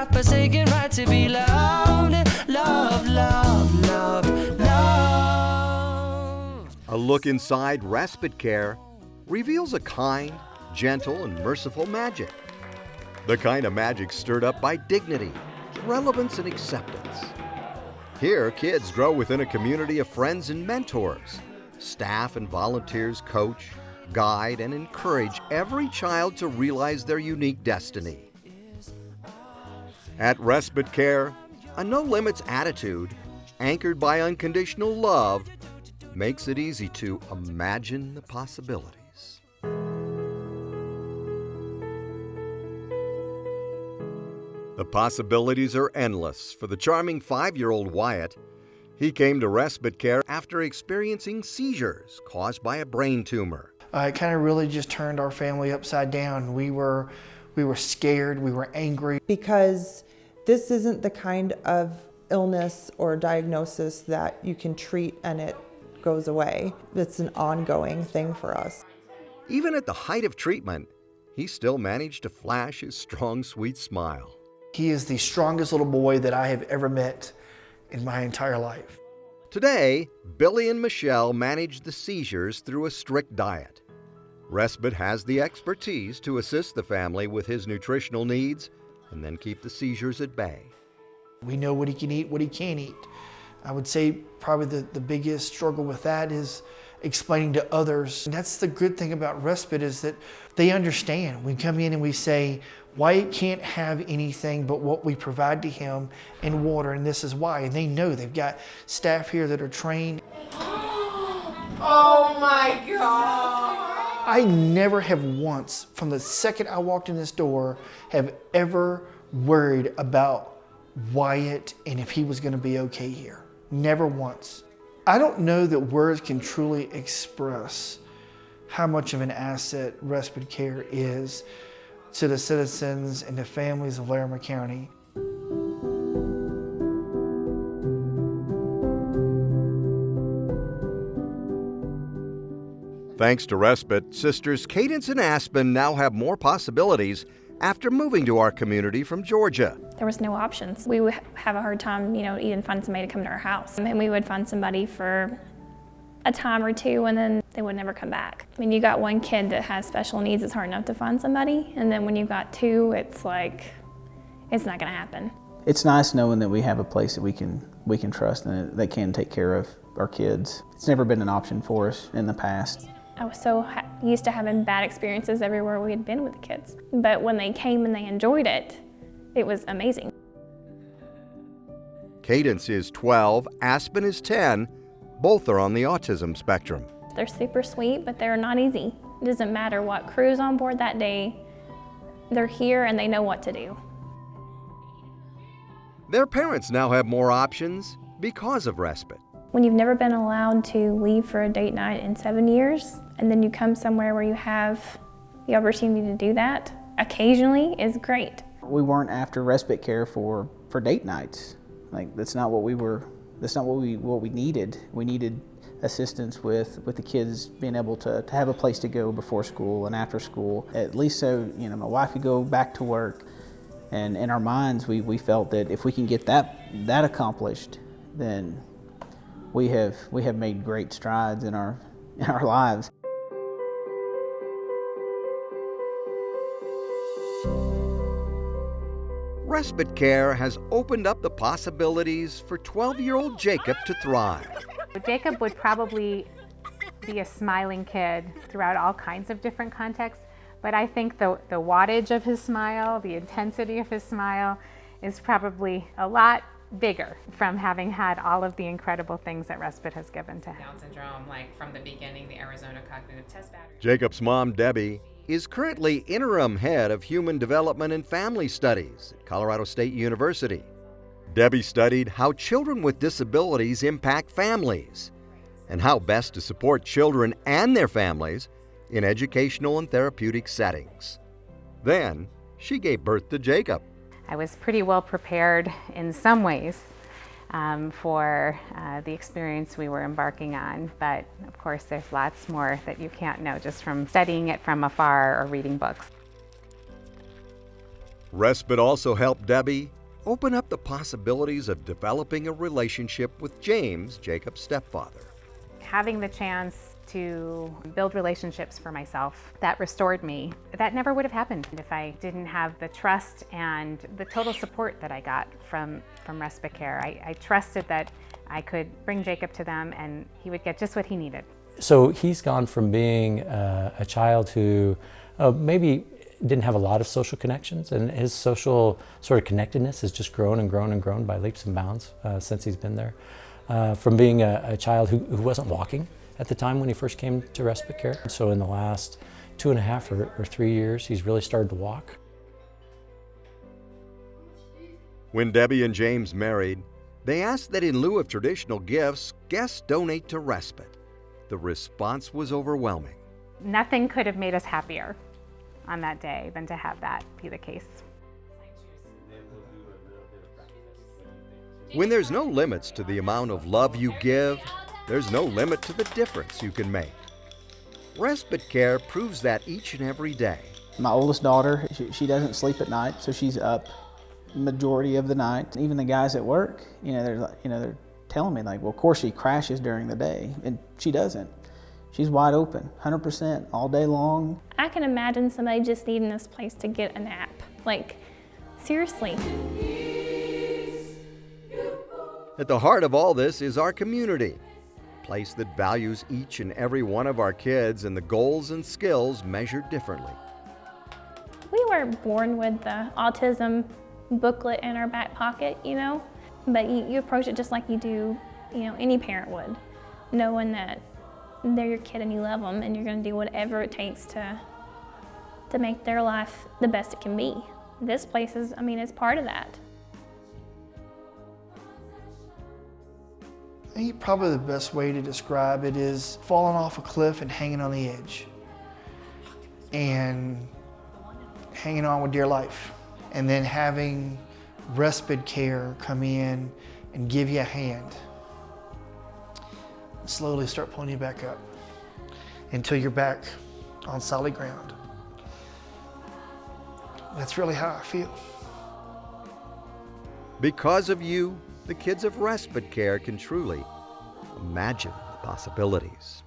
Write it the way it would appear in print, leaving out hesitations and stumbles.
God-forsaken right to be loved. Love, love, love, love. A look inside Respite Care reveals a kind, gentle, and merciful magic. The kind of magic stirred up by dignity, relevance, and acceptance. Here, kids grow within a community of friends and mentors. Staff and volunteers coach, guide, and encourage every child to realize their unique destiny. At Respite Care, a no-limits attitude, anchored by unconditional love, makes it easy to imagine the possibilities. The possibilities are endless for the charming 5-year-old Wyatt. He came to Respite Care after experiencing seizures caused by a brain tumor. It kind of really just turned our family upside down. We were scared, we were angry. Because this isn't the kind of illness or diagnosis that you can treat and it goes away. It's an ongoing thing for us. Even at the height of treatment, he still managed to flash his strong, sweet smile. He is the strongest little boy that I have ever met in my entire life. Today, Billy and Michelle manage the seizures through a strict diet. Respite has the expertise to assist the family with his nutritional needs and then keep the seizures at bay. We know what he can eat, what he can't eat. I would say probably the biggest struggle with that is explaining to others. And that's the good thing about Respite is that they understand. We come in and we say, Wyatt can't have anything but what we provide to him and water, and this is why. And they know they've got staff here that are trained. Oh my God! I never have once, from the second I walked in this door, have ever worried about Wyatt and if he was going to be okay here. Never once. I don't know that words can truly express how much of an asset Respite Care is to the citizens and the families of Larimer County. Thanks to Respite, sisters Cadence and Aspen now have more possibilities after moving to our community from Georgia. There was no options. We would have a hard time, even finding somebody to come to our house. And we would find somebody for a time or two and then they would never come back. I mean, you got one kid that has special needs, it's hard enough to find somebody. And then when you've got two, it's like, it's not gonna happen. It's nice knowing that we have a place that we can trust and that can take care of our kids. It's never been an option for us in the past. I was so used to having bad experiences everywhere we had been with the kids. But when they came and they enjoyed it, it was amazing. Cadence is 12, Aspen is 10. Both are on the autism spectrum. They're super sweet, but they're not easy. It doesn't matter what crew's on board that day. They're here and they know what to do. Their parents now have more options because of Respite. When you've never been allowed to leave for a date night in 7 years, and then you come somewhere where you have the opportunity to do that, occasionally is great. We weren't after Respite Care for date nights. Like, that's not what we needed. We needed assistance with the kids being able to have a place to go before school and after school, at least so my wife could go back to work. And in our minds, we felt that if we can get that accomplished, then we have made great strides in our lives. Respite Care has opened up the possibilities for 12-year-old Jacob to thrive. Jacob would probably be a smiling kid throughout all kinds of different contexts, but I think the wattage of his smile, the intensity of his smile is probably a lot bigger from having had all of the incredible things that Respite has given to him. Down syndrome, like from the beginning, the Arizona Cognitive Test Battery. Jacob's mom, Debbie, is currently interim head of Human Development and Family Studies at Colorado State University. Debbie studied how children with disabilities impact families and how best to support children and their families in educational and therapeutic settings. Then, she gave birth to Jacob. I was pretty well prepared in some ways for the experience we were embarking on, but of course there's lots more that you can't know just from studying it from afar or reading books. Respite also helped Debbie open up the possibilities of developing a relationship with James, Jacob's stepfather. Having the chance to build relationships for myself, that restored me. That never would have happened if I didn't have the trust and the total support that I got from Respite Care. I trusted that I could bring Jacob to them and he would get just what he needed. So he's gone from being a child who maybe didn't have a lot of social connections, and his social sort of connectedness has just grown and grown and grown by leaps and bounds since he's been there. From being a child who wasn't walking at the time when he first came to Respite Care. So in the last 2.5 or 3 years, he's really started to walk. When Debbie and James married, they asked that in lieu of traditional gifts, guests donate to Respite. The response was overwhelming. Nothing could have made us happier on that day than to have that be the case. When there's no limits to the amount of love you give, there's no limit to the difference you can make. Respite Care proves that each and every day. My oldest daughter, she doesn't sleep at night, so she's up majority of the night. Even the guys at work, they're telling me like, well, of course she crashes during the day, and she doesn't. She's wide open, 100% all day long. I can imagine somebody just needing this place to get a nap. Like, seriously. At the heart of all this is our community, a place that values each and every one of our kids and the goals and skills measured differently. We weren't born with the autism booklet in our back pocket, but you approach it just like you do, any parent would, knowing that they're your kid and you love them and you're going to do whatever it takes to make their life the best it can be. This place is, it's part of that. I think probably the best way to describe it is falling off a cliff and hanging on the edge and hanging on with dear life, and then having Respite Care come in and give you a hand and slowly start pulling you back up until you're back on solid ground. That's really how I feel. Because of you, the kids of Respite Care can truly imagine the possibilities.